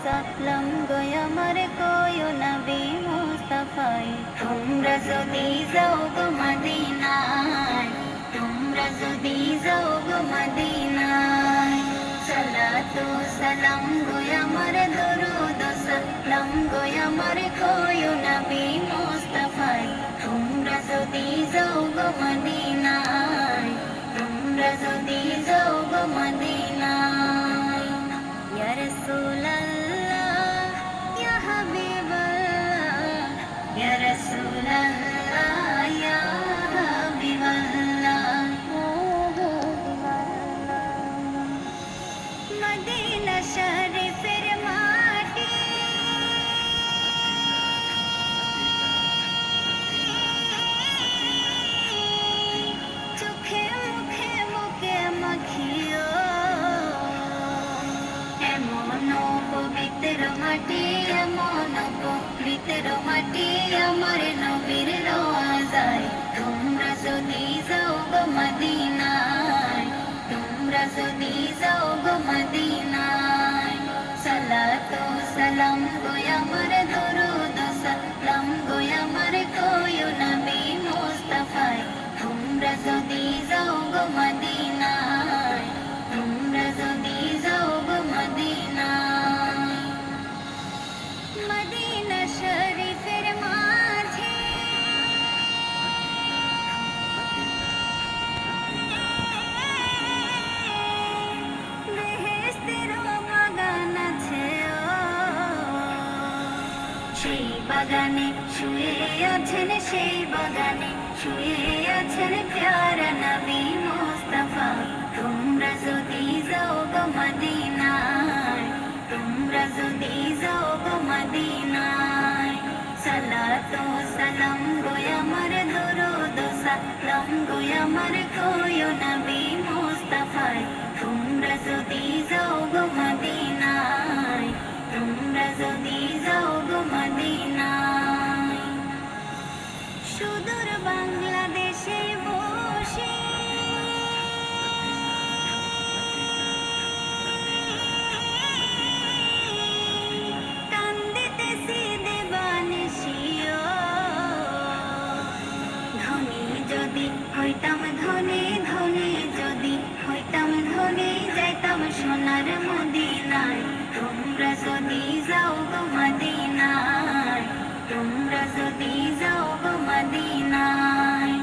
সালাম গো আমার কোয়ো নবী মুস্তাফায় তোমরা যদি যাও গো মদিনায় তোমরা যদি যাও গো মদিনায় সালাতু সালাম গো আমার দরুদ সালাম গো আমার কোয়ো নবী মুস্তাফায় তোমরা যদি যাও গো মদিনায় তোমরা যদি যাও গো মদিনায় ইয়া রাসূলুল্লাহ ইয়া হাবিবাল্লাহ ইয়া রাসূলুল্লাহ ইয়া হাবিবাল্লাহ মদিনা শরীফের মাটি চোখে মুখে মুখে মাখিও এমন পবিত্র মাটি এমন পবিত্র মাটি আমার নবীর রওজায় তোমরা যদি যাও গো মদিনায় তোমরা যদি যাও গো মদিনায় সালাতু সালাম গো আমার দরুদ সালাম গো আমার কোয়ো নবী মুস্তাফায় তোমরা যদি যাও গো মদিনায় তোমরা যদি যাও গো মদিনায় মদিনা শরীফের মাঝে বেহেশতের বাগান আছে সেই বাগানে শুয়ে আছেন সেই বাগানে শুয়ে আছেন প্যারা নবী মুস্তাফা তোমরা যদি যাও গো মদিনায় তোমরা যদি যাও গো মদিনায় সালাতু সালাম গো আমার দরুদ সালাম গো আমার কোয়ো নবী মুস্তাফায় তোমরা যদি যাও গো মদিনায় তোমরা যদি যাও গো মদিনায় সুদূর বাংলাদেশে বসে কান্দিতেছি দেবানিশিও ধনী যদি হইতাম ধনী ধনী যদি হইতাম ধনী যাইতাম সোনার মদিনায় তোমরা যদি যাও গো মদিনায় তোমরা যদি যাও গো মদিনায়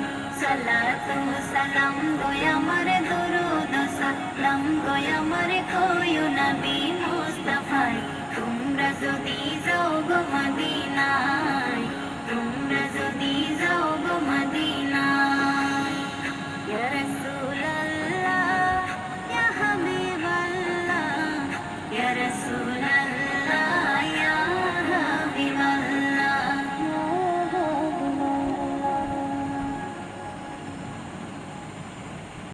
সালাতু সালাম গো আমার দরুদ সালাম গো আমার কোয়ো নবী